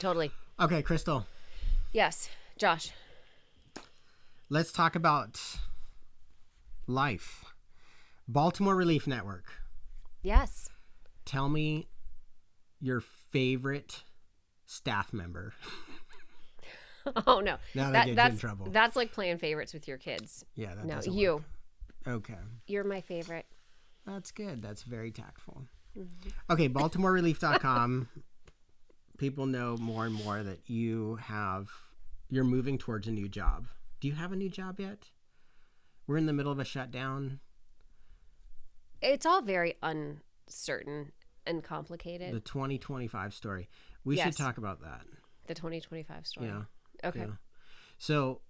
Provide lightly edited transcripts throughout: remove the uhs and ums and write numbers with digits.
Totally. Okay, Kristel, Yes. Josh. let's talk about life. Baltimore Relief Network. Yes. Tell me your favorite staff member. Oh, no. Now that gets you in trouble. That's like playing favorites with your kids. Yeah, that No, doesn't you. work. Okay. You're my favorite. That's good. That's very tactful. Mm-hmm. Okay, BaltimoreRelief.com. People know more and more that you're moving towards a new job. Do you have a new job yet? We're in the middle of a shutdown. It's all very uncertain and complicated. The 2025 story. We should talk about that. The 2025 story. Yeah. Okay. Yeah. So,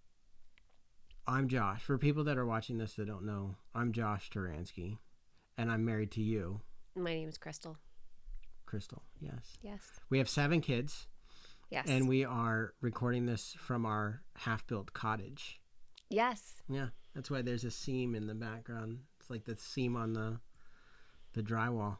I'm Josh. For people that are watching this that don't know, I'm Josh Turansky, and I'm married to you. My name is Kristel. Kristel, yes. Yes. We have 7 kids. Yes. And we are recording this from our half-built cottage. Yes. Yeah, that's why there's a seam in the background. It's like the seam on the drywall.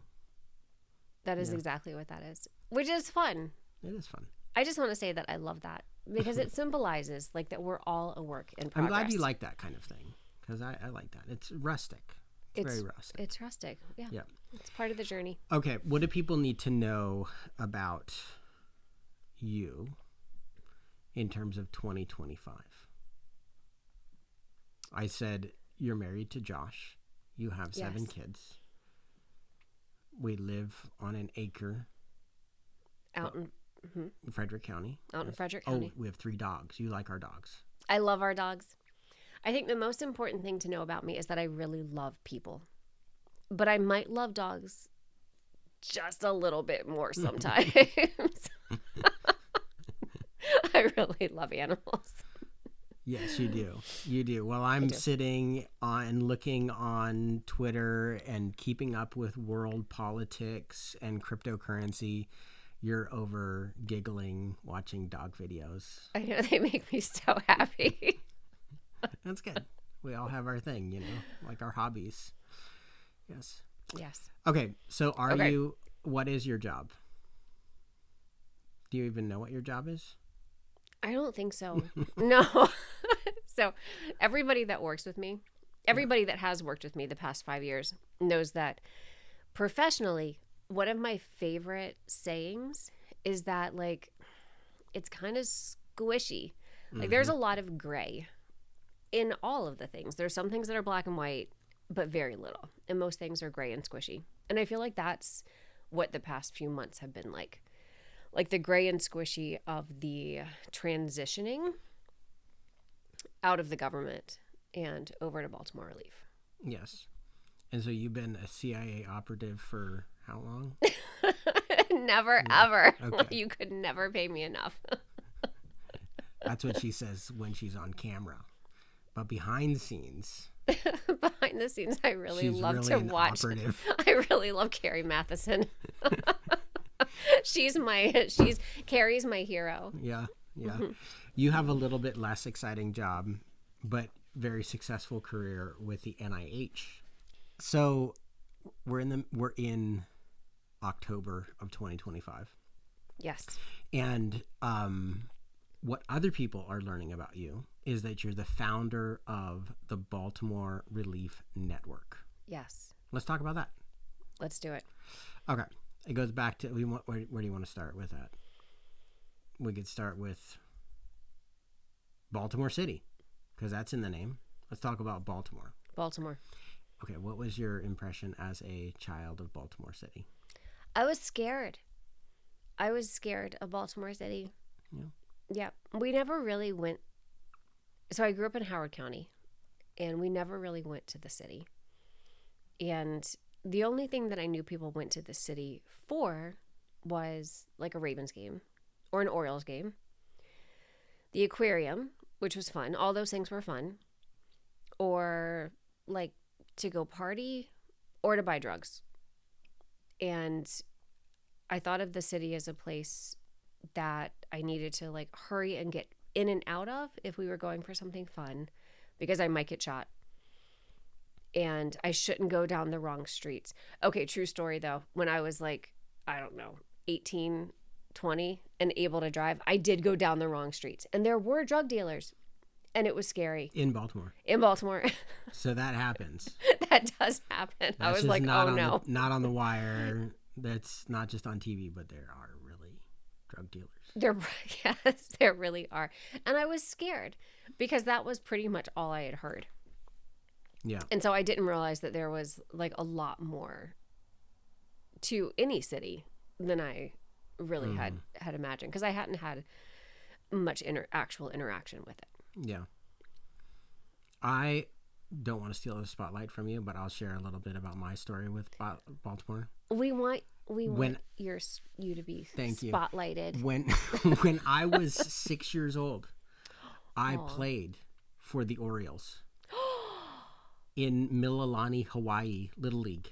That is exactly what that is, which is fun. It is fun. I just want to say that I love that because it symbolizes like that we're all a work in progress. I'm glad you like that kind of thing because I like that. It's rustic. It's very rustic. It's rustic. Yeah. Yeah. It's part of the journey. Okay, what do people need to know about you in terms of 2025? I said you're married to Josh. You have 7 kids. We live on an acre out in Frederick County. Out in Frederick County. Oh, we have 3 dogs. You like our dogs. I love our dogs. I think the most important thing to know about me is that I really love people. But I might love dogs just a little bit more sometimes. I really love animals. Yes, you do. You do. Well, I'm sitting and looking on Twitter and keeping up with world politics and cryptocurrency. You're over giggling, watching dog videos. I know, they make me so happy. That's good. We all have our thing, like our hobbies. Yes. Yes. Okay, so what is your job? Do you even know what your job is? I don't think so. No. So everybody that works with me, everybody that has worked with me the past 5 years knows that professionally, one of my favorite sayings is that like, it's kind of squishy. Like there's a lot of gray in all of the things. There's some things that are black and white, but very little. And most things are gray and squishy. And I feel like that's what the past few months have been like. Like the gray and squishy of the transitioning out of the government and over to Baltimore Relief. Yes. And so you've been a CIA operative for how long? Never, ever. Okay. You could never pay me enough. That's what she says when she's on camera. But behind the scenes... Behind the scenes, I really love to watch. Operative. I really love Carrie Matheson. Carrie's my hero. Yeah. Mm-hmm. You have a little bit less exciting job, but very successful career with the NIH. So we're in October of 2025. Yes. And what other people are learning about you is that you're the founder of the Baltimore Relief Network. Yes. Let's talk about that. Let's do it. Okay. It goes back to, where do you want to start with that? We could start with Baltimore City, because that's in the name. Let's talk about Baltimore. Baltimore. Okay. What was your impression as a child of Baltimore City? I was scared. I was scared of Baltimore City. Yeah. Yeah. We never really went. So I grew up in Howard County, and we never really went to the city. And the only thing that I knew people went to the city for was like a Ravens game or an Orioles game. The aquarium, which was fun. All those things were fun. Or like to go party or to buy drugs. And I thought of the city as a place that I needed to like hurry and get in and out of if we were going for something fun, because I might get shot. And I shouldn't go down the wrong streets. Okay, true story though. When I was like, I don't know, 18, 20 and able to drive, I did go down the wrong streets. And there were drug dealers. And it was scary. In Baltimore. In Baltimore. So that happens. That does happen. That's I was like, oh no. Not on the wire. That's not just on TV, but there are really drug dealers. Yes, there really are. And I was scared because that was pretty much all I had heard. Yeah. And so I didn't realize that there was like a lot more to any city than I really had imagined, because I hadn't had much actual interaction with it. Yeah. I don't want to steal the spotlight from you, but I'll share a little bit about my story with Baltimore. We want you to be spotlighted. You. When I was 6 years old, I played for the Orioles in Mililani, Hawaii, Little League.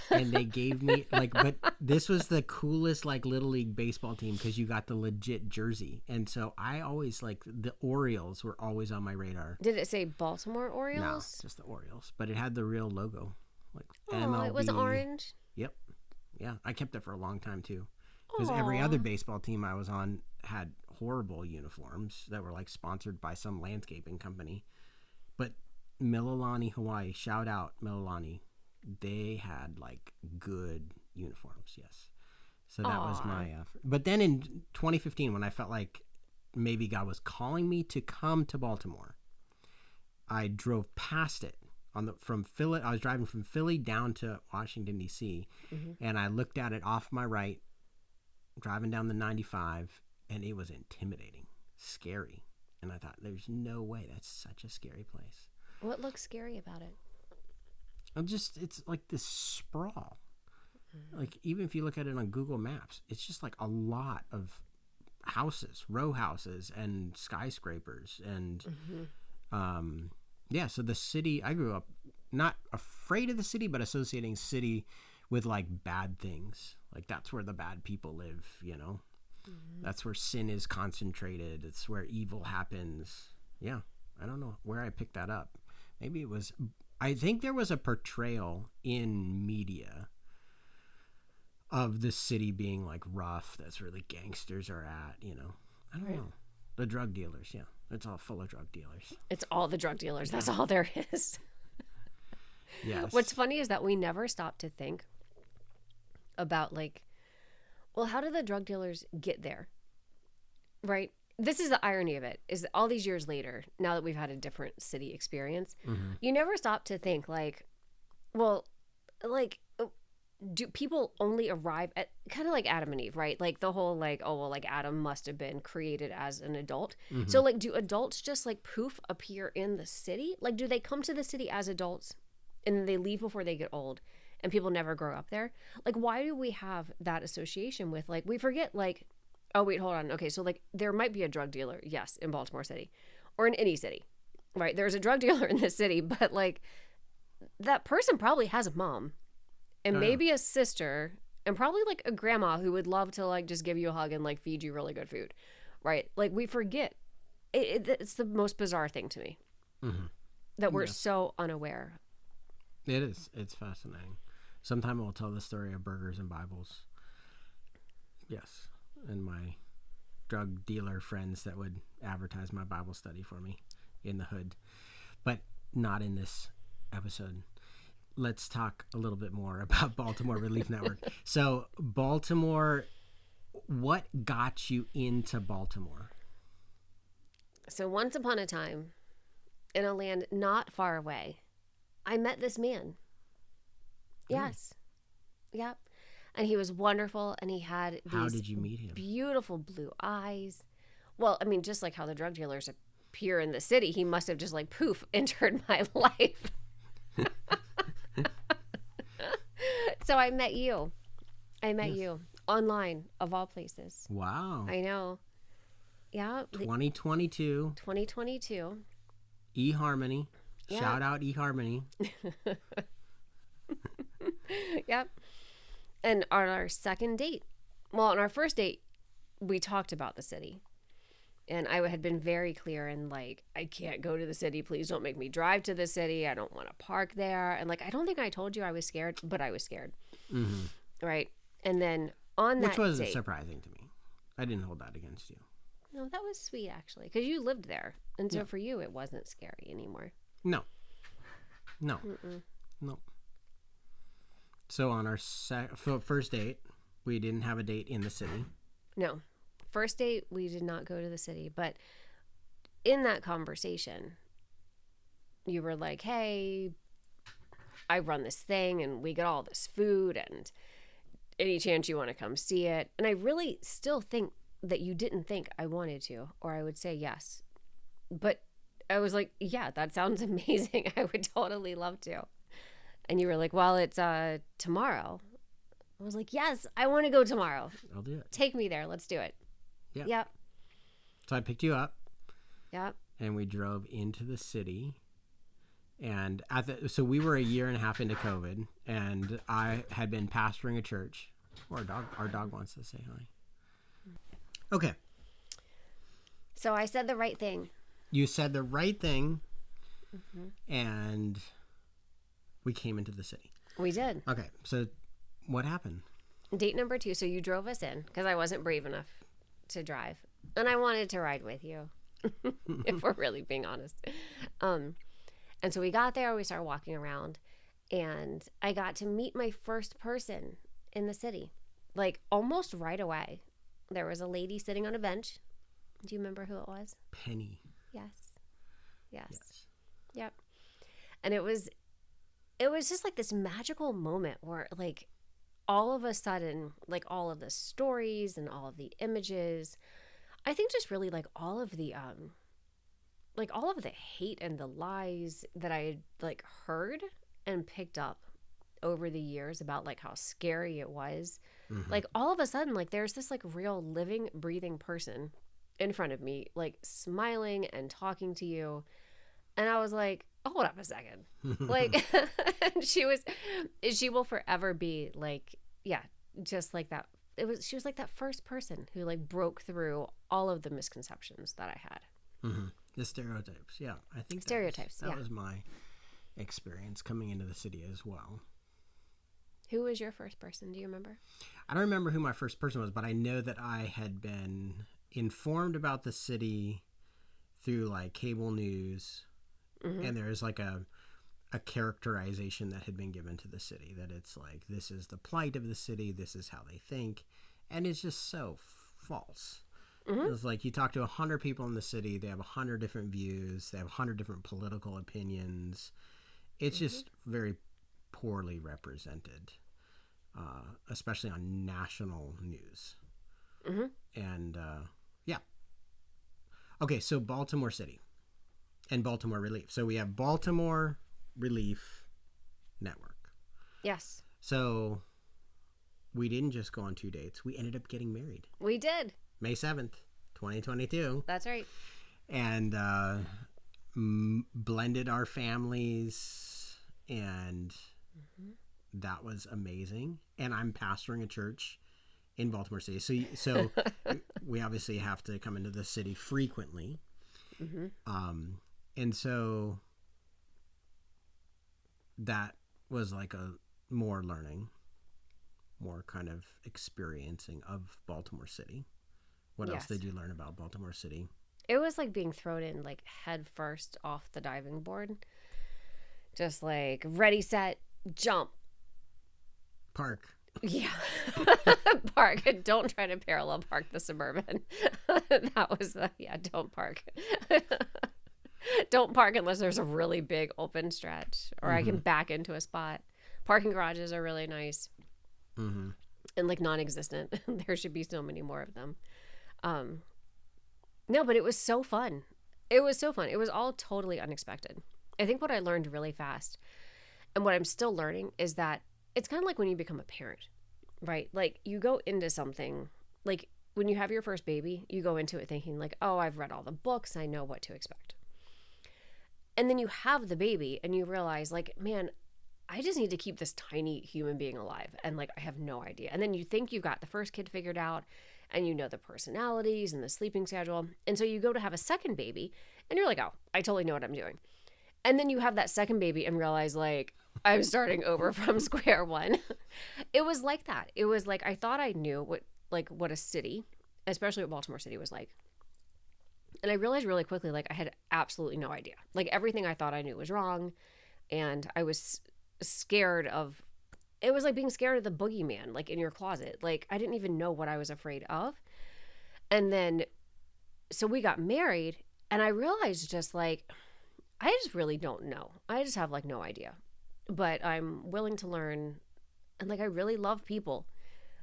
And they gave me but this was the coolest Little League baseball team because you got the legit jersey. And so I always the Orioles were always on my radar. Did it say Baltimore Orioles? No, just the Orioles, but it had the real logo, MLB. It was orange. Yep. Yeah, I kept it for a long time too, because every other baseball team I was on had horrible uniforms that were sponsored by some landscaping company. But Mililani, Hawaii, shout out Mililani. They had good uniforms, yes. So that was my effort. But then in 2015, when I felt like maybe God was calling me to come to Baltimore, I drove past it from Philly. I was driving from Philly down to Washington, D.C., and I looked at it off my right, driving down the 95, and it was intimidating, scary. And I thought, there's no way. That's such a scary place. What looks scary about it? It's like this sprawl. Even if you look at it on Google Maps, it's just a lot of houses, row houses, and skyscrapers. And so the city, I grew up not afraid of the city, but associating city with bad things. That's where the bad people live, That's where sin is concentrated. It's where evil happens. Yeah, I don't know where I picked that up. Maybe it was... I think there was a portrayal in media of the city being rough. That's where the gangsters are at, I don't know. The drug dealers, yeah. It's all full of drug dealers. It's all the drug dealers. That's all there is. Yes. What's funny is that we never stop to think about how did the drug dealers get there? Right? This is the irony of it, is that all these years later, now that we've had a different city experience, you never stop to think do people only arrive at kind of like Adam and Eve, right? The whole Adam must have been created as an adult. So do adults just poof appear in the city? Do they come to the city as adults and then they leave before they get old and people never grow up there? Why do we have that association with we forget oh, wait, hold on. Okay, so there might be a drug dealer, yes, in Baltimore City or in any city, right? There's a drug dealer in this city, but that person probably has a mom and maybe a sister and probably a grandma who would love to just give you a hug and feed you really good food, right? We forget. It's the most bizarre thing to me that we're so unaware. It is. It's fascinating. Sometime we'll tell the story of burgers and Bibles. Yes. And my drug dealer friends that would advertise my Bible study for me in the hood, but not in this episode. Let's talk a little bit more about Baltimore Relief Network. So Baltimore, what got you into Baltimore? So once upon a time, in a land not far away, I met this man. Yes. Yep. And he was wonderful, and he had these How did you meet him? Beautiful blue eyes. Well, I mean, just like how the drug dealers appear in the city, he must have just poof, entered my life. So I met you. You online, of all places. Wow. I know. Yeah. 2022. 2022. eHarmony. Yeah. Shout out eHarmony. Yep. And on our second date, on our first date, we talked about the city. And I had been very clear and I can't go to the city. Please don't make me drive to the city. I don't want to park there. And I don't think I told you I was scared, but I was scared. Right. And then on that Which was date, surprising to me. I didn't hold that against you. no, that was sweet actually, because you lived there, and so for you, it wasn't scary anymore. No. No. So on our first date, we didn't have a date in the city. No. First date, we did not go to the city. But in that conversation, you were like, hey, I run this thing and we get all this food and any chance you want to come see it. And I really still think that you didn't think I wanted to, or I would say yes. But I was like, yeah, that sounds amazing. I would totally love to. And you were like, well, it's tomorrow. I was like, yes, I want to go tomorrow. I'll do it. Take me there. Let's do it. Yeah. Yep. So I picked you up. Yep. And we drove into the city. And so we were a year and a half into COVID, and I had been pastoring a church. Or our dog wants to say hi. Okay. So I said the right thing. You said the right thing, and we came into the city. We did. Okay, so what happened? Date number 2. So you drove us in because I wasn't brave enough to drive, and I wanted to ride with you, if we're really being honest. And so we got there, we started walking around, and I got to meet my first person in the city, like almost right away. There was a lady sitting on a bench. Do you remember who it was? Penny. Yes. Yep. And it was just like this magical moment where like all of a sudden, like all of the stories and all of the images, I think just really like all of the hate and the lies that I had like heard and picked up over the years about like how scary it was. Like all of a sudden, like there's this like real living, breathing person in front of me, like smiling and talking to you. And I was like, oh, hold up a second. Like, she will forever be like, yeah, just like that. She was like that first person who like broke through all of the misconceptions that I had. The stereotypes. Yeah. I think stereotypes. That was my experience coming into the city as well. Who was your first person? Do you remember? I don't remember who my first person was, but I know that I had been informed about the city through like cable news, and there's like a characterization that had been given to the city, that it's like, this is the plight of the city, this is how they think, and it's just so false. It's like you talk to 100 people in the city, they have 100 different views, they have 100 different political opinions. It's just very poorly represented, especially on national news. And yeah. Okay, so Baltimore City and Baltimore Relief. So we have Baltimore Relief Network. Yes. So we didn't just go on 2 dates. We ended up getting married. We did. May 7th, 2022. That's right. And blended our families, and that was amazing. And I'm pastoring a church in Baltimore City. So we obviously have to come into the city frequently. And so that was like a more learning, more kind of experiencing of Baltimore City. What else did you learn about Baltimore City? It was like being thrown in like head first off the diving board. Just like ready, set, jump. Park. Yeah. Park. Don't try to parallel park the Suburban. That was don't park. Don't park unless there's a really big open stretch or I can back into a spot. Parking garages are really nice. And like non-existent. There should be so many more of them. No, but it was so fun. It was so fun. It was all totally unexpected. I think what I learned really fast and what I'm still learning is that it's kind of like when you become a parent, right? Like you go into something, like when you have your first baby, you go into it thinking like, oh, I've read all the books. I know what to expect. And then you have the baby and you realize like, man, I just need to keep this tiny human being alive. And like, I have no idea. And then you think you've got the first kid figured out and you know the personalities and the sleeping schedule. And so you go to have a second baby and you're like, oh, I totally know what I'm doing. And then you have that second baby and realize like, I'm starting over from square one. It was like that. It was like I thought I knew what a city, especially what Baltimore City was like. And I realized really quickly, like, I had absolutely no idea. Like, everything I thought I knew was wrong. And I was scared of, it was like being scared of the boogeyman, like, in your closet. Like, I didn't even know what I was afraid of. And then, so we got married, and I realized just, like, I just really don't know. I just have, like, no idea. But I'm willing to learn. And, like, I really love people.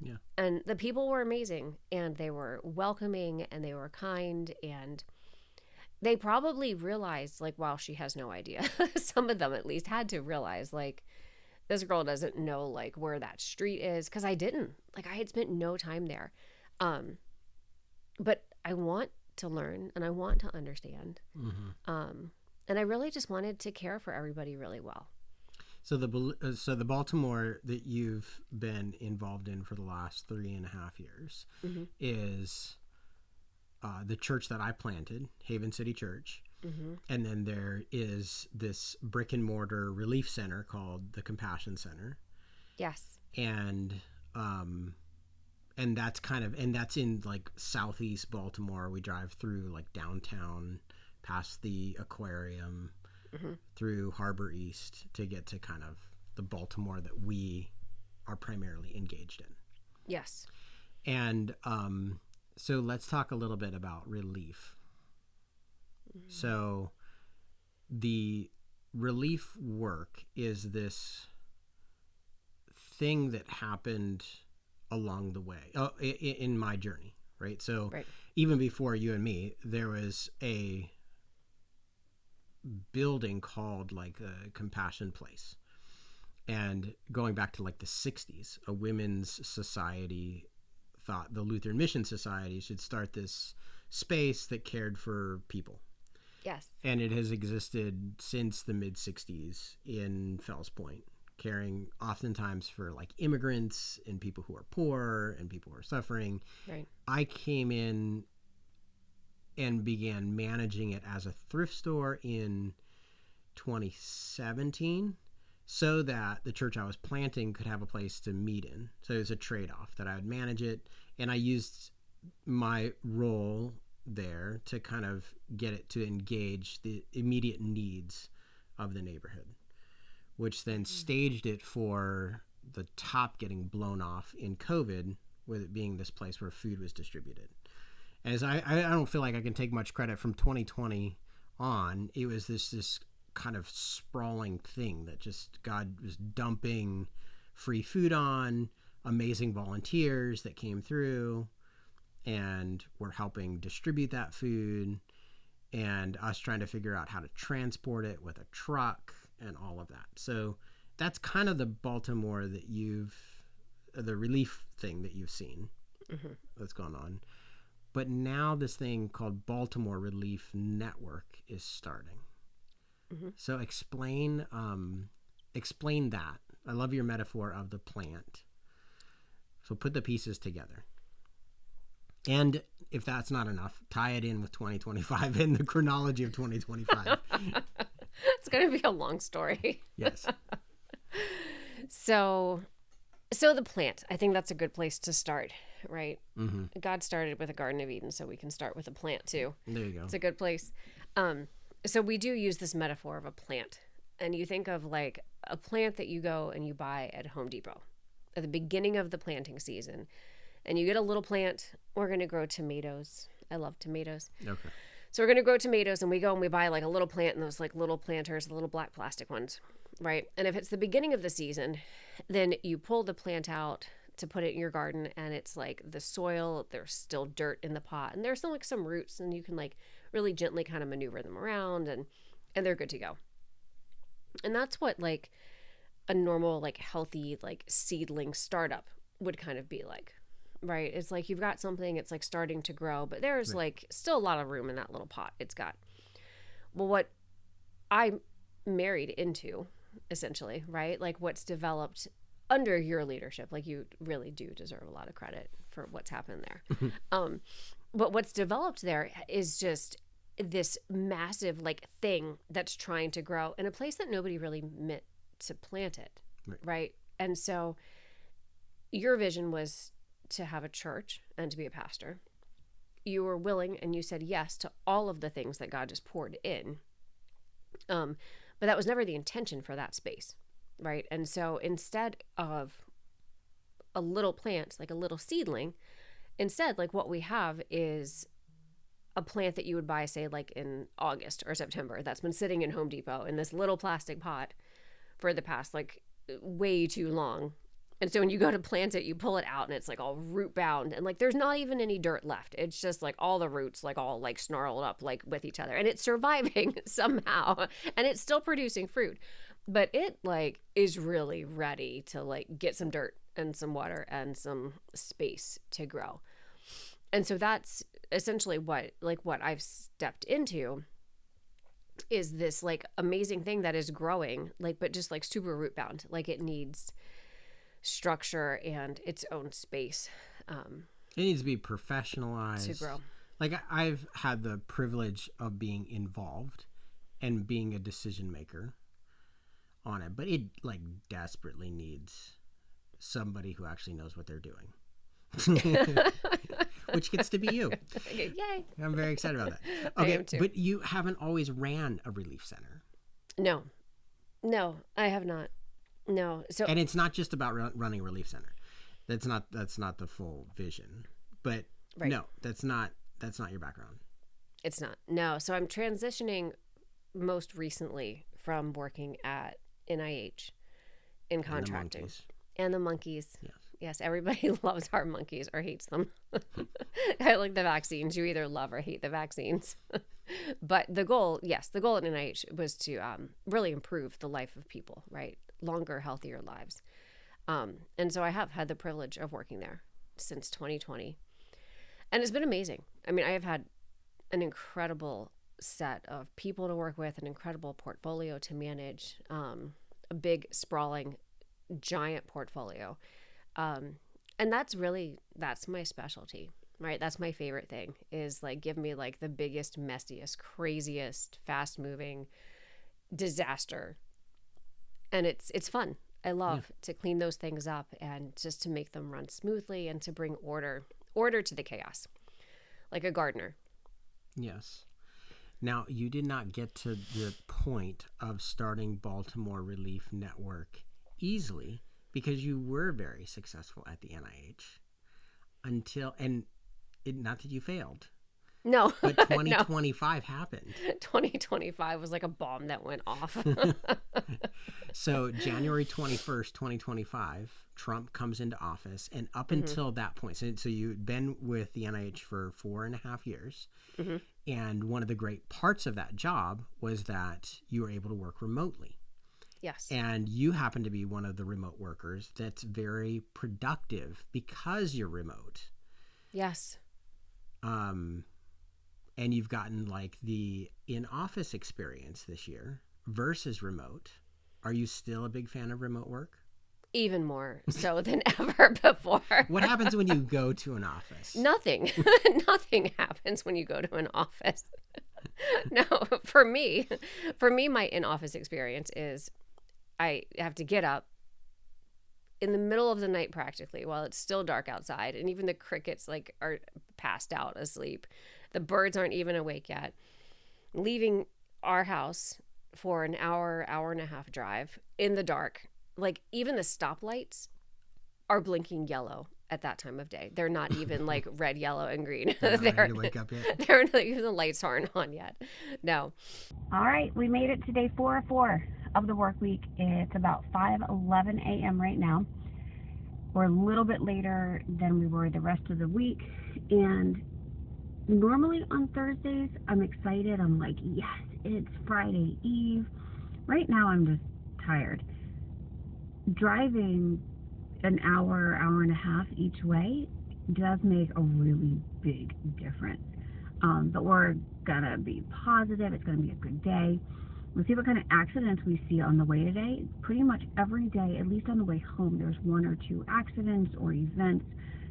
Yeah. And the people were amazing, and they were welcoming, and they were kind, and they probably realized, like, wow, she has no idea. Some of them at least had to realize, like, this girl doesn't know, like, where that street is, because I didn't. Like, I had spent no time there. But I want to learn, and I want to understand. Mm-hmm. And I really just wanted to care for everybody really well. So the Baltimore that you've been involved in for the last 3.5 years mm-hmm. is the church that I planted, Haven City Church. Mm-hmm. And then there is this brick and mortar relief center called the Compassion Center. Yes. And that's in like southeast Baltimore. We drive through like downtown, past the aquarium, mm-hmm. through Harbor East to get to kind of the Baltimore that we are primarily engaged in. Yes. And so let's talk a little bit about relief. Mm-hmm. So the relief work is this thing that happened along the way in my journey, right? So right. Even before you and me, there was a building called like a Compassion Place. And going back to like the 60s, a women's society thought the Lutheran Mission Society should start this space that cared for people. Yes. And it has existed since the mid 60s in Fells Point, caring oftentimes for like immigrants and people who are poor and people who are suffering. Right. I came in and began managing it as a thrift store in 2017 so that the church I was planting could have a place to meet in. So it was a trade-off that I would manage it, and I used my role there to kind of get it to engage the immediate needs of the neighborhood, which then staged it for the top getting blown off in COVID, with it being this place where food was distributed. As I don't feel like I can take much credit from 2020 on. It was this kind of sprawling thing that just God was dumping free food on, amazing volunteers that came through and were helping distribute that food, and us trying to figure out how to transport it with a truck and all of that. So that's kind of the Baltimore that the relief thing that you've seen mm-hmm. that's gone on. But now this thing called Baltimore Relief Network is starting. Mm-hmm. So explain that. I love your metaphor of the plant. So put the pieces together. And if that's not enough, tie it in with 2025 and the chronology of 2025. It's going to be a long story. Yes. So the plant, I think that's a good place to start, right? Mm-hmm. God started with a Garden of Eden, so we can start with a plant too. There you go. It's a good place. So we do use this metaphor of a plant. And you think of like a plant that you go and you buy at Home Depot at the beginning of the planting season. And you get a little plant. We're going to grow tomatoes. I love tomatoes. Okay. So we're going to grow tomatoes, and we go and we buy like a little plant, and those like little planters, the little black plastic ones, right? And if it's the beginning of the season, then you pull the plant out to put it in your garden, and it's like the soil, there's still dirt in the pot, and there's still like some roots, and you can like really gently kind of maneuver them around, and they're good to go. And that's what like a normal like healthy like seedling startup would kind of be like. Right. It's like you've got something, it's like starting to grow, but there's right. like still a lot of room in that little pot it's got. Well, what I married into, essentially, right? Like what's developed under your leadership, like you really do deserve a lot of credit for what's happened there. But what's developed there is just this massive like thing that's trying to grow in a place that nobody really meant to plant it, right? And so your vision was to have a church and to be a pastor. You were willing and you said yes to all of the things that God just poured in. But that was never the intention for that space, right? And so instead of a little plant, like a little seedling, instead, like what we have is a plant that you would buy, say, like in August or September, that's been sitting in Home Depot in this little plastic pot for the past like way too long. And so when you go to plant it, you pull it out and it's like all root bound and like there's not even any dirt left. It's just like all the roots like all like snarled up like with each other, and it's surviving somehow and it's still producing fruit, but it like is really ready to like get some dirt and some water and some space to grow. And so that's essentially what I've stepped into is this like amazing thing that is growing, like, but just like super root bound. Like it needs structure and its own space. It needs to be professionalized to grow. Like I've had the privilege of being involved and being a decision maker on it, but it like desperately needs somebody who actually knows what they're doing. Which gets to be you. Okay, yay. I'm very excited about that. I Okay, am too. but you haven't always ran a relief center. No, I have not. No. So, and it's not just about running a relief center. That's not the full vision. But right. No, that's not your background. It's not. No. So I'm transitioning most recently from working at NIH in contracting. And the monkeys. Yes, everybody loves our monkeys or hates them. I like the vaccines. You either love or hate the vaccines. But the goal at NIH was to really improve the life of people, right? Longer, healthier lives. And so I have had the privilege of working there since 2020. And it's been amazing. I mean, I have had an incredible set of people to work with, an incredible portfolio to manage, a big, sprawling, giant portfolio. And that's my specialty, right? That's my favorite thing is like, give me like the biggest, messiest, craziest, fast moving disaster. And it's fun. I love to clean those things up and just to make them run smoothly and to bring order to the chaos, like a gardener. Yes. Now, you did not get to the point of starting Baltimore Relief Network easily, because you were very successful at the NIH not that you failed. No. But 2025 happened. 2025 was like a bomb that went off. So January 21st, 2025, Trump comes into office. And up until that point, so you'd been with the NIH for 4.5 years. Mm-hmm. And one of the great parts of that job was that you were able to work remotely. Yes. And you happen to be one of the remote workers that's very productive because you're remote. Yes. And you've gotten like the in-office experience this year versus remote. Are you still a big fan of remote work? Even more so than ever before. What happens when you go to an office? Nothing. Nothing happens when you go to an office. No, for me, my in-office experience is I have to get up in the middle of the night practically while it's still dark outside, and even the crickets like are passed out asleep. The birds aren't even awake yet. Leaving our house for an hour and a half drive in the dark. Like even the stoplights are blinking yellow at that time of day. They're not even like red, yellow, and green. They're not ready to wake up yet. They're like, even the lights aren't on yet. No. All right, we made it to day 4 of the work week. It's about 5:11 a.m. right now. We're a little bit later than we were the rest of the week. And normally on Thursdays, I'm excited. I'm like, yes, it's Friday Eve. Right now, I'm just tired. Driving an hour and a half each way does make a really big difference. But we're gonna be positive. It's gonna be a good day. We'll see what kind of accidents we see on the way today. Pretty much every day, at least on the way home, there's 1 or 2 accidents or events.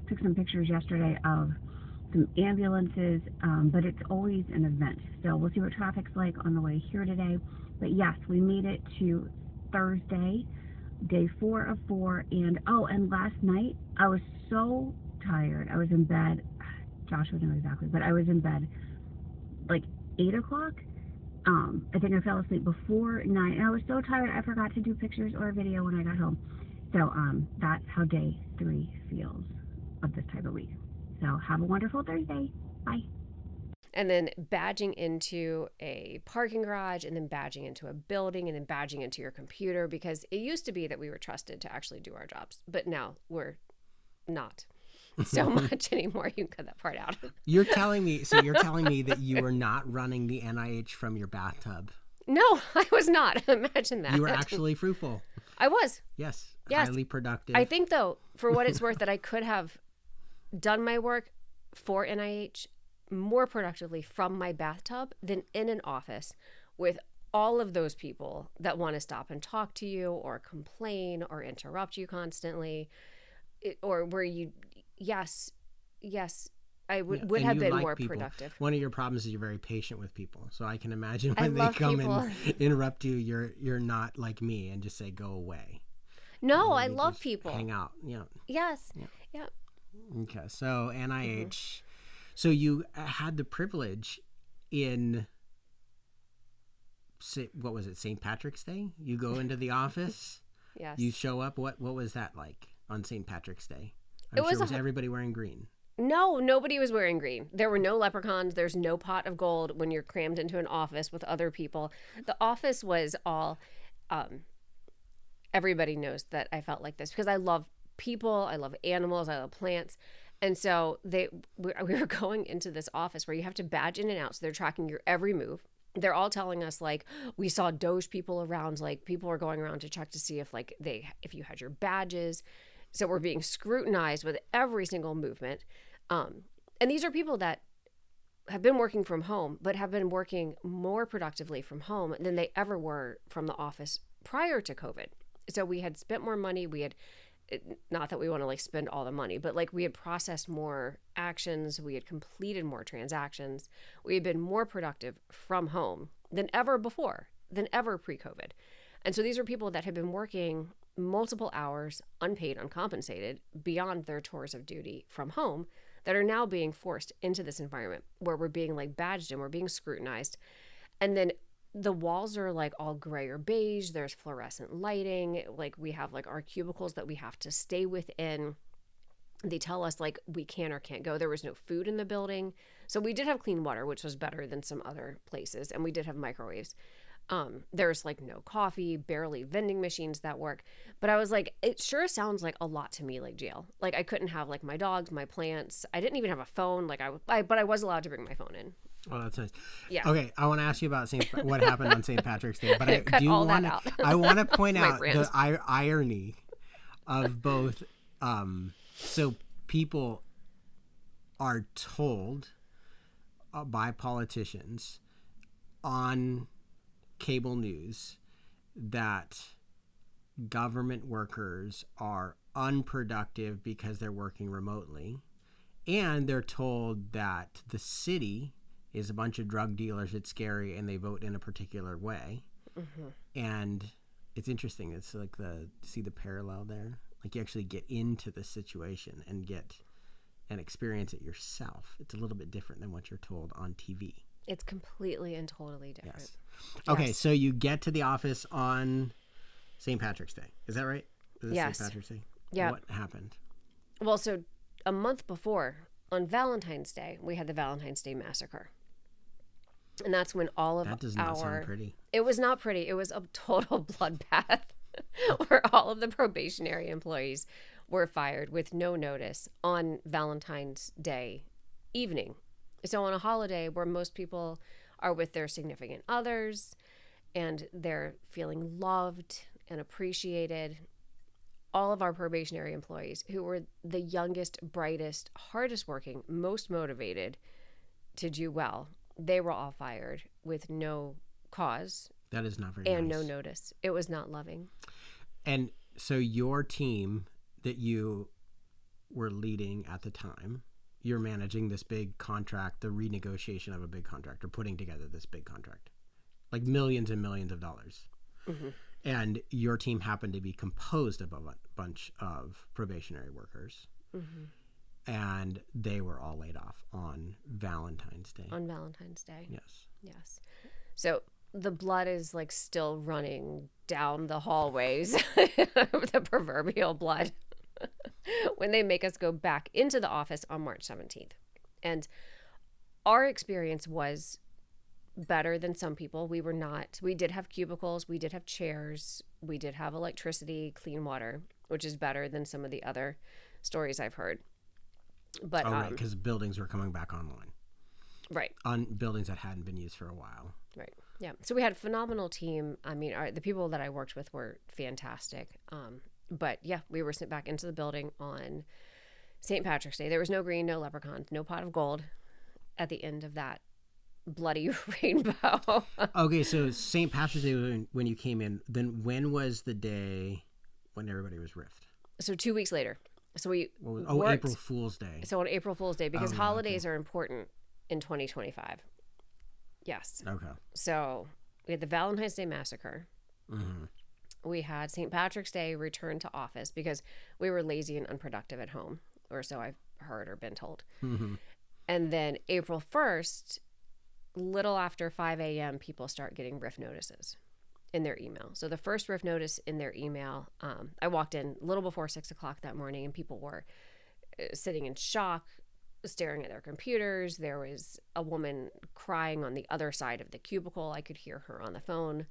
Took some pictures yesterday of some ambulances, but it's always an event. So we'll see what traffic's like on the way here today. But yes, we made it to Thursday, day 4 of 4. And last night I was so tired. I was in bed. Josh would know exactly, but I was in bed like 8 o'clock. I think I fell asleep before 9. And I was so tired I forgot to do pictures or video when I got home. So that's how day 3 feels of this type of week. So have a wonderful Thursday. Bye. And then badging into a parking garage, and then badging into a building, and then badging into your computer, because it used to be that we were trusted to actually do our jobs, but now we're not so much anymore. You can cut that part out. You're telling me that you were not running the NIH from your bathtub. No, I was not. Imagine that. You were actually fruitful. I was. Yes. Yes. Highly productive. I think, though, for what it's worth, that I could have done my work for NIH more productively from my bathtub than in an office with all of those people that want to stop and talk to you or complain or interrupt you constantly, or where you, yes, I would have been more productive. One of your problems is you're very patient with people. So I can imagine when they come and interrupt you, you're not like me and just say, go away. No, I love people. Hang out. Yeah. Yes. Yeah. Okay. So NIH. So you had the privilege in, what was it, St. Patrick's Day? You go into the office. Yes. You show up. What was that like on St. Patrick's Day? Was everybody wearing green? No, nobody was wearing green. There were no leprechauns. There's no pot of gold when you're crammed into an office with other people. The office was all, everybody knows that I felt like this because I love people, I love animals, I love plants. And so we were going into this office where you have to badge in and out. So they're tracking your every move. They're all telling us, like, we saw Doge people around, like people were going around to check to see if you had your badges. So we're being scrutinized with every single movement. And these are people that have been working from home, but have been working more productively from home than they ever were from the office prior to COVID. So we had spent more money. We had, not that we want to like spend all the money, but like we had processed more actions. We had completed more transactions. We had been more productive from home than ever before, than ever pre-COVID. And so these are people that had been working multiple hours, unpaid, uncompensated, beyond their tours of duty from home, that are now being forced into this environment where we're being like badged and we're being scrutinized. And then the walls are like all gray or beige. There's fluorescent lighting. Like we have like our cubicles that we have to stay within. They tell us like we can or can't go. There was no food in the building. So we did have clean water, which was better than some other places. And we did have microwaves. There's like no coffee, barely vending machines that work. But I was like, it sure sounds like a lot to me like jail. Like I couldn't have like my dogs, my plants. I didn't even have a phone. Like but I was allowed to bring my phone in. Oh, that's nice. Yeah. Okay, I want to ask you about what happened on St. Patrick's Day, but I want to point out the irony of both. So people are told by politicians on cable news that government workers are unproductive because they're working remotely, and they're told that the city is a bunch of drug dealers, it's scary, and they vote in a particular way. Mm-hmm. And it's interesting. It's like see the parallel there. Like you actually get into the situation and experience it yourself. It's a little bit different than what you're told on TV. It's completely and totally different. Yes. Okay, so you get to the office on St. Patrick's Day. Is that right? Yes. St. Patrick's Day? Yeah. What happened? Well, so a month before, on Valentine's Day, we had the Valentine's Day Massacre. And that's when all of That does not sound pretty. It was not pretty. It was a total bloodbath where all of the probationary employees were fired with no notice on Valentine's Day evening. So on a holiday where most people are with their significant others and they're feeling loved and appreciated, all of our probationary employees, who were the youngest, brightest, hardest working, most motivated to do well, they were all fired with no cause. That is not very nice. And no notice. It was not loving. And so your team that you were leading at the time, you're managing this big contract, the renegotiation of a big contract, or putting together this big contract, like millions and millions of dollars. Mm-hmm. And your team happened to be composed of a bunch of probationary workers. And they were all laid off on Valentine's Day. On Valentine's Day. Yes. Yes. So the blood is like still running down the hallways, the proverbial blood, when they make us go back into the office on March 17th. And our experience was better than some people. We did have cubicles, we did have chairs, we did have electricity, clean water, which is better than some of the other stories I've heard. But right, because buildings were coming back online. Right. On buildings that hadn't been used for a while. Right. Yeah. So we had a phenomenal team. I mean, the people that I worked with were fantastic. But yeah, we were sent back into the building on St. Patrick's Day. There was no green, no leprechauns, no pot of gold at the end of that bloody rainbow. Okay, so St. Patrick's Day when you came in, then when was the day when everybody was riffed? So 2 weeks later. So we worked, April Fool's Day. So on April Fool's Day, because holidays are important in 2025. Yes. Okay. So we had the Valentine's Day massacre. We had St. Patrick's Day return to office because we were lazy and unproductive at home, or so I've heard or been told. And then April 1st, little after 5 a.m., people start getting RIF notices in their email. So the first RIF notice in their email, I walked in a little before 6 o'clock that morning, and people were sitting in shock, staring at their computers. There was a woman crying on the other side of the cubicle. I could hear her on the phone.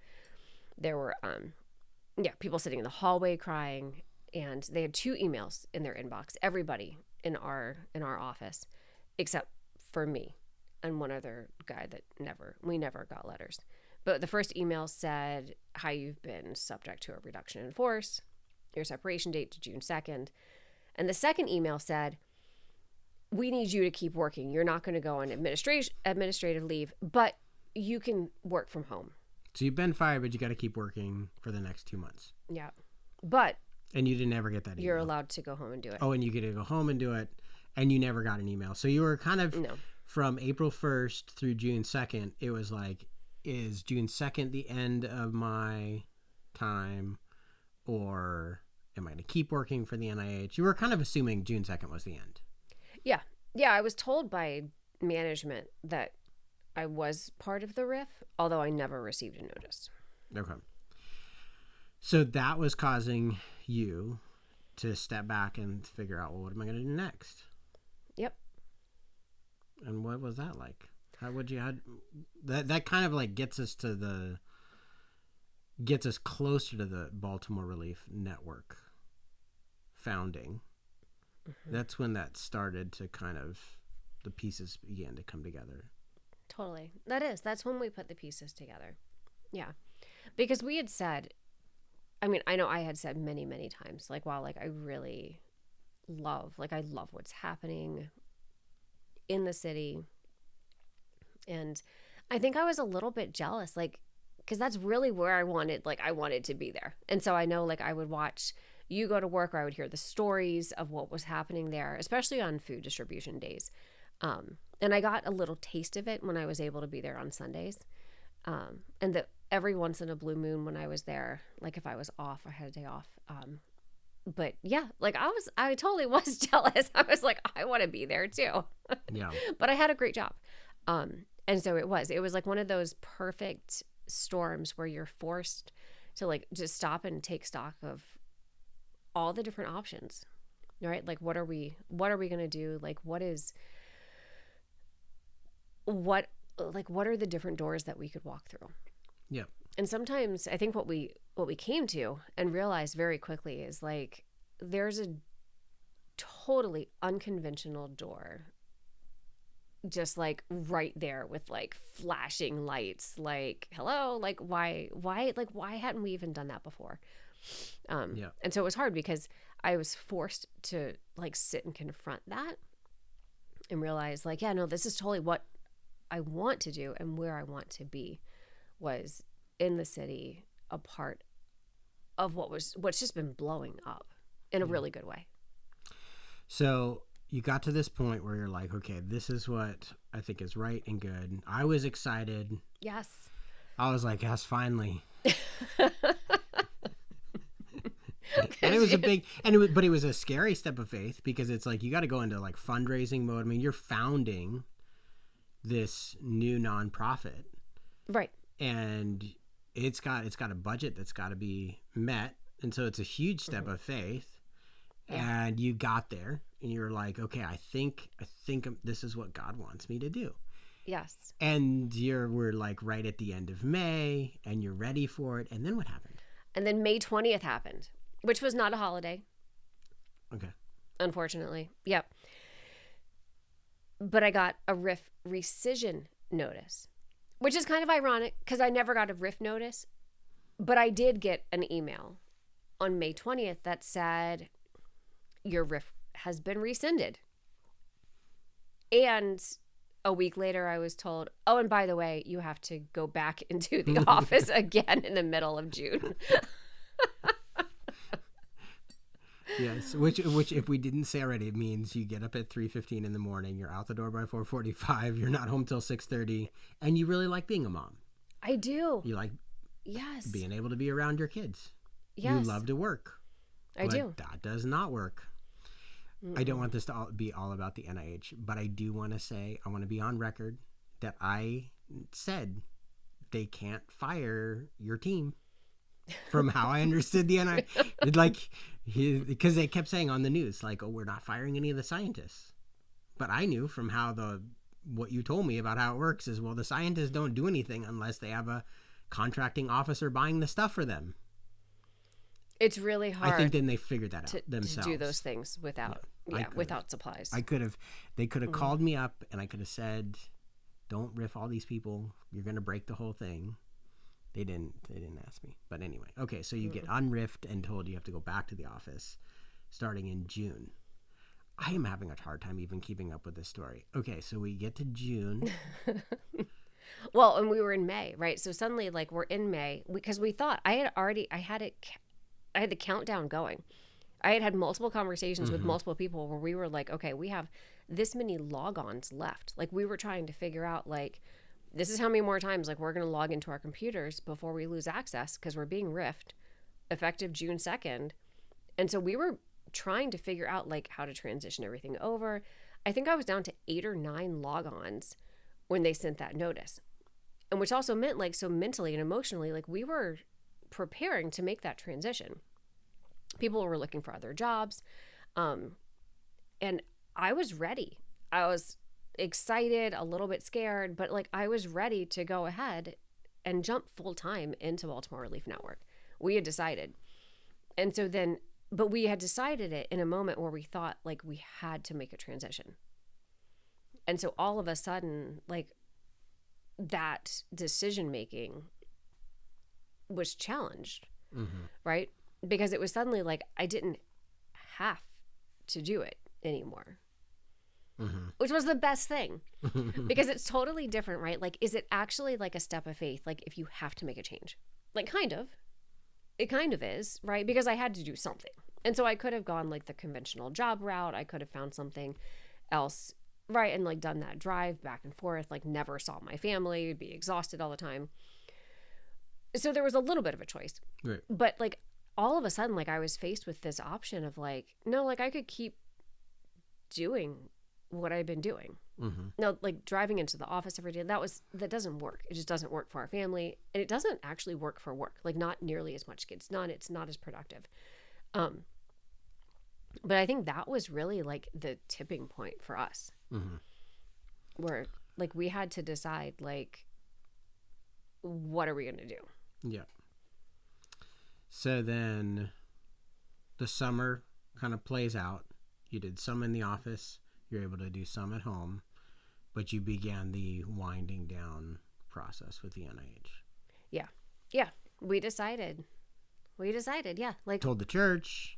There were, people sitting in the hallway crying, and they had 2 emails in their inbox. Everybody in our office, except for me and one other guy that we never got letters. But the first email said how you've been subject to a reduction in force, your separation date to June 2nd. And the second email said, we need you to keep working. You're not going to go on administrative leave, but you can work from home. So you've been fired, but you got to keep working for the next 2 months. Yeah. But. And you didn't ever get that email. You're allowed to go home and do it. Oh, and you get to go home and do it. And you never got an email. So you were kind of, from April 1st through June 2nd, it was like, is June 2nd the end of my time, or am I going to keep working for the NIH? You were kind of assuming June 2nd was the end. Yeah. Yeah, I was told by management that I was part of the RIF, although I never received a notice. Okay. So that was causing you to step back and figure out, well, what am I going to do next? Yep. And what was that like? That kind of like gets us closer to the Baltimore Relief Network founding. That's when that started to kind of, the pieces began to come together. Totally. That's when we put the pieces together. Yeah. Because we had said, I mean, I know I had said many, many times, like, wow, like I really love what's happening in the city. And I think I was a little bit jealous, like, because that's really where I wanted to be there. And so I know, like, I would watch you go to work, or I would hear the stories of what was happening there, especially on food distribution days. And I got a little taste of it when I was able to be there on Sundays. And every once in a blue moon when I was there, like if I was off, I had a day off. But yeah, like I totally was jealous. I was like, I want to be there too. Yeah. But I had a great job. And so it was like one of those perfect storms where you're forced to like just stop and take stock of all the different options, right? Like, what are we going to do? Like, what are the different doors that we could walk through? Yeah. And sometimes I think what we came to and realized very quickly is like, there's a totally unconventional door just like right there with like flashing lights, like, hello, like why hadn't we even done that before? And so it was hard because I was forced to like sit and confront that and realize like, yeah, no, this is totally what I want to do and where I want to be, was in the city, a part of what's just been blowing up in a really good way. So you got to this point where you're like, okay, this is what I think is right and good. I was excited. Yes. I was like, yes, finally. And it was but it was a scary step of faith, because it's like you got to go into like fundraising mode. I mean, you're founding this new nonprofit, right? And it's got a budget that's got to be met, and so it's a huge step of faith. Yeah. And you got there, and you were like, okay, I think this is what God wants me to do. Yes. And we're like right at the end of May, and you're ready for it. And then what happened? And then May 20th happened, which was not a holiday. Okay. Unfortunately. Yep. But I got a RIF rescission notice, which is kind of ironic because I never got a RIF notice. But I did get an email on May 20th that said, your RIF has been rescinded. And a week later, I was told, oh, and by the way, you have to go back into the office again in the middle of June. Yes, which if we didn't say already, it means you get up at 3:15 in the morning, you're out the door by 4:45, you're not home till 6:30, and you really like being a mom. I do. You like being able to be around your kids. Yes. You love to work. I do. That does not work. I don't want this to be all about the NIH, but I do want to say, I want to be on record that I said they can't fire your team from how I understood the NIH. Like, because they kept saying on the news, like, oh, we're not firing any of the scientists. But I knew from how what you told me about how it works is, well, the scientists don't do anything unless they have a contracting officer buying the stuff for them. It's really hard. I think then they figured that out themselves. To do those things without supplies. They could have called me up, and I could have said, don't RIF all these people. You're going to break the whole thing. They didn't ask me. But anyway, okay, so you get unriffed and told you have to go back to the office starting in June. I am having a hard time even keeping up with this story. Okay, so we get to June. Well, and we were in May, right? So suddenly, like, we're in May because we thought I had the countdown going. I had multiple conversations with multiple people where we were like, okay, we have this many logons left. Like, we were trying to figure out, like, this is how many more times, like, we're going to log into our computers before we lose access because we're being riffed effective June 2nd. And so we were trying to figure out, like, how to transition everything over. I think I was down to 8 or 9 logons when they sent that notice. And which also meant, like, so mentally and emotionally, like, we were preparing to make that transition. People were looking for other jobs. And I was ready. I was excited, a little bit scared, but like I was ready to go ahead and jump full time into Baltimore Relief Network. We had decided. And so then, but we had decided it in a moment where we thought like we had to make a transition. And so all of a sudden, like that decision making was challenged, right? Because it was suddenly like I didn't have to do it anymore, which was the best thing because it's totally different, right? Like, is it actually like a step of faith? Like if you have to make a change, like it kind of is, right? Because I had to do something. And so I could have gone like the conventional job route. I could have found something else, right? And like done that drive back and forth, like never saw my family, be exhausted all the time. So there was a little bit of a choice, right? But like all of a sudden, like I was faced with this option of like, no, like I could keep doing what I've been doing. No, like driving into the office every day, that doesn't work. It just doesn't work for our family. And it doesn't actually work for work. Like not nearly as much kids. It's not as productive. But I think that was really like the tipping point for us where like we had to decide like, what are we going to do? Yeah. So then the summer kind of plays out. You did some in the office. You're able to do some at home, but you began the winding down process with the NIH. Yeah. Yeah. We decided. Yeah. Like told the church.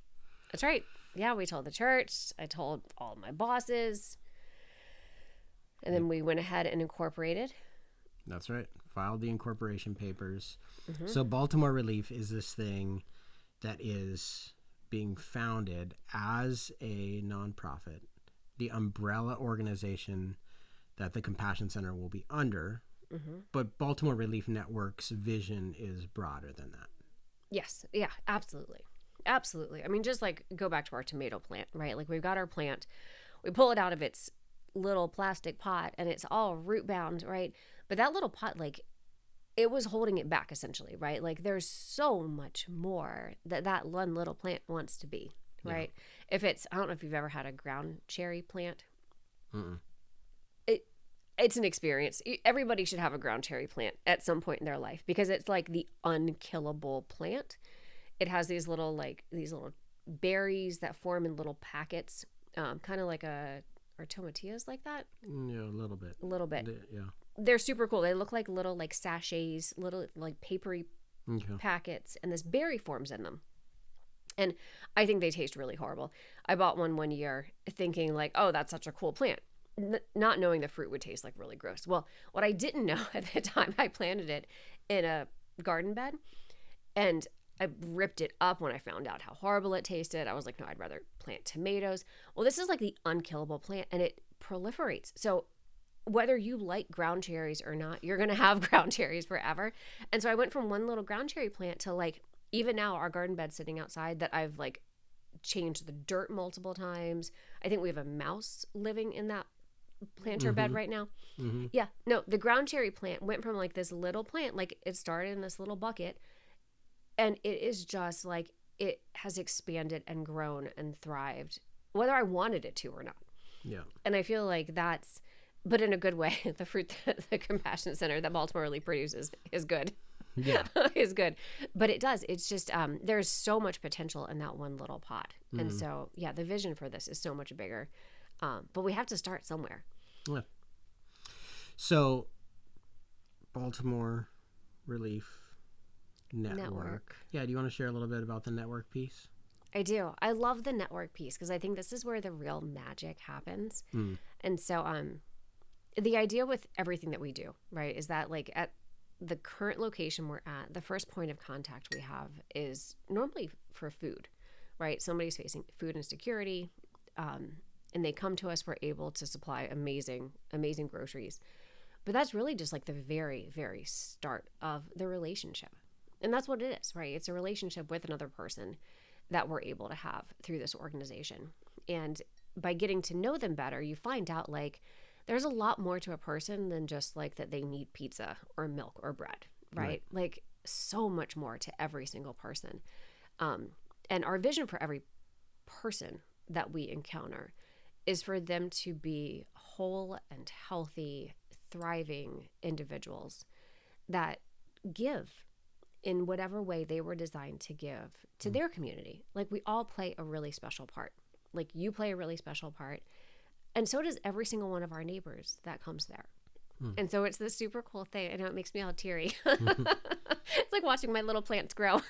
That's right. Yeah. We told the church. I told all my bosses. And then we went ahead and incorporated. That's right. Filed the incorporation papers. So Baltimore Relief is this thing that is being founded as a nonprofit, the umbrella organization that the Compassion Center will be under. But Baltimore Relief Network's vision is broader than that. Yes. Yeah, absolutely. absolutely. I mean, just like go back to our tomato plant, right? Like we've got our plant, we pull it out of its little plastic pot and it's all root bound, right? But that little pot, like it was holding it back essentially, right? Like there's so much more that one little plant wants to be, right? Yeah. If it's, I don't know if you've ever had a ground cherry plant. Mm-mm. It's an experience. Everybody should have a ground cherry plant at some point in their life because it's like the unkillable plant. It has these little berries that form in little packets, kind of like are tomatillas like that? Yeah, a little bit. A little bit. Yeah. They're super cool. They look like little like sachets, little like papery packets, and this berry forms in them. And I think they taste really horrible. I bought one year thinking like, oh, that's such a cool plant. Not knowing the fruit would taste like really gross. Well, what I didn't know at the time, I planted it in a garden bed and I ripped it up when I found out how horrible it tasted. I was like, no, I'd rather plant tomatoes. Well, this is like the unkillable plant and it proliferates. So whether you like ground cherries or not, you're going to have ground cherries forever. And so I went from one little ground cherry plant to like, even now our garden bed sitting outside that I've like changed the dirt multiple times. I think we have a mouse living in that planter bed right now. Mm-hmm. Yeah, no, the ground cherry plant went from like this little plant, like it started in this little bucket, and it is just like it has expanded and grown and thrived, whether I wanted it to or not. Yeah, and I feel like that's, but in a good way. The fruit that the Compassion Center that Baltimore Relief produces is good. Yeah, is good, but it does. It's just there's so much potential in that one little pot, and so yeah, the vision for this is so much bigger. But we have to start somewhere. Yeah. So, Baltimore Relief Network. Yeah, do you want to share a little bit about the network piece? I do. I love the network piece because I think this is where the real magic happens. And so the idea with everything that we do, right, is that like at the current location we're at, the first point of contact we have is normally for food, right? Somebody's facing food insecurity, and they come to us, we're able to supply amazing groceries. But that's really just like the very, very start of the relationship. And that's what it is, right? It's a relationship with another person that we're able to have through this organization. And by getting to know them better, you find out like there's a lot more to a person than just like that they need pizza or milk or bread, right? Like so much more to every single person. And our vision for every person that we encounter is for them to be whole and healthy, thriving individuals that give in whatever way they were designed to give to their community. Like we all play a really special part. Like you play a really special part. And so does every single one of our neighbors that comes there. And so it's this super cool thing. I know it makes me all teary. It's like watching my little plants grow.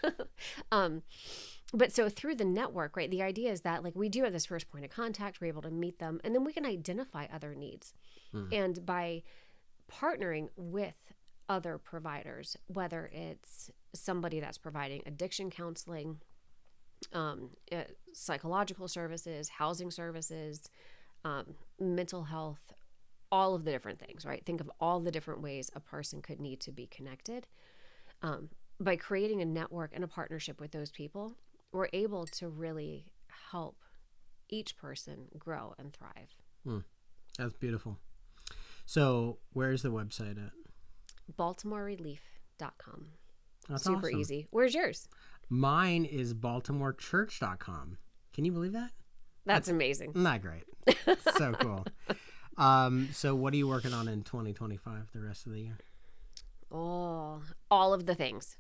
But so through the network, right, the idea is that like we do have this first point of contact, we're able to meet them, and then we can identify other needs. And by partnering with other providers, whether it's somebody that's providing addiction counseling, psychological services, housing services, mental health, all of the different things, right? Think of all the different ways a person could need to be connected. By creating a network and a partnership with those people, we're able to really help each person grow and thrive. That's beautiful. So where's the website at? BaltimoreRelief.com. That's super awesome. Easy. Where's yours? Mine is BaltimoreChurch.com. Can you believe that? That's amazing. Not great. So cool. So what are you working on in 2025, the rest of the year? Oh, all of the things.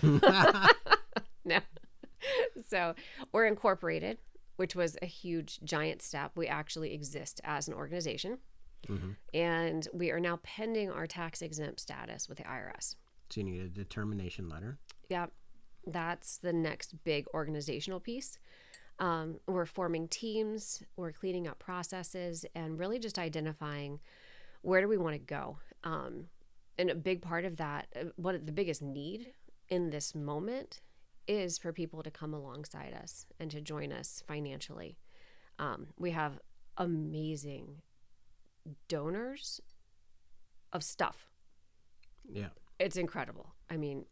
No. So we're incorporated, which was a huge, giant step. We actually exist as an organization. And we are now pending our tax exempt status with the IRS. So you need a determination letter. Yeah. That's the next big organizational piece. We're forming teams, we're cleaning up processes, and really just identifying where do we want to go. And a big part of that, what the biggest need in this moment is for people to come alongside us and to join us financially. We have amazing donors of stuff. Yeah. It's incredible. I mean,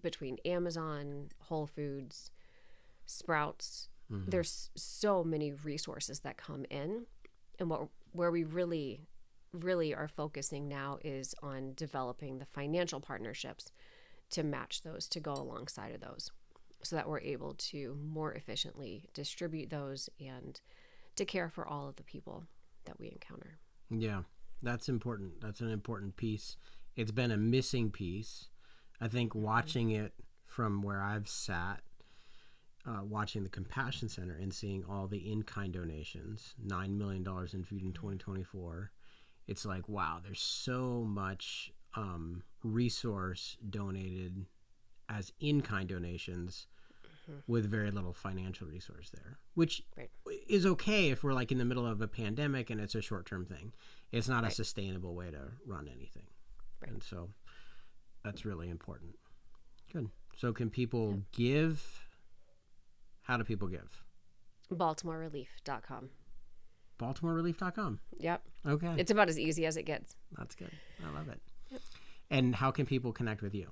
between Amazon, Whole Foods, Sprouts. There's so many resources that come in, and where we really are focusing now is on developing the financial partnerships to match those, to go alongside of those, so that we're able to more efficiently distribute those and to care for all of the people that we encounter. Yeah, that's important. That's an important piece. It's been a missing piece. I think watching it from where I've sat, watching the Compassion Center and seeing all the in-kind donations, $9 million in food in 2024, it's like, wow, there's so much resource donated as in-kind donations with very little financial resource there, which is okay if we're like in the middle of a pandemic and it's a short-term thing. It's not a sustainable way to run anything. And so that's really important. Good. So can people give? How do people give? BaltimoreRelief.com. BaltimoreRelief.com. Yep. Okay. It's about as easy as it gets. That's good. I love it. Yep. And how can people connect with you?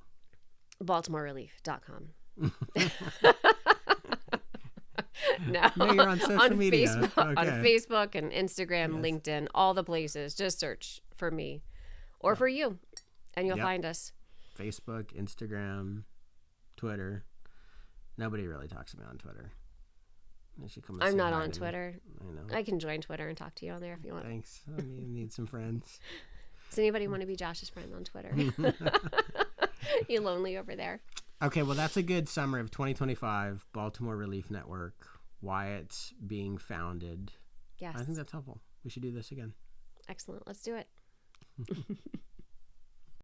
BaltimoreRelief.com. No, you're on social media. Facebook, on Facebook and Instagram, LinkedIn, all the places. Just search for me or for you, and you'll find us. Facebook, Instagram, Twitter. Nobody really talks to me on Twitter. I'm not on Twitter. I know. I can join Twitter and talk to you on there if you want. Thanks. I need some friends. Does anybody want to be Josh's friend on Twitter? You lonely over there? Okay, well, that's a good summary of 2025 Baltimore Relief Network, why it's being founded. Yes. I think that's helpful. We should do this again. Excellent. Let's do it.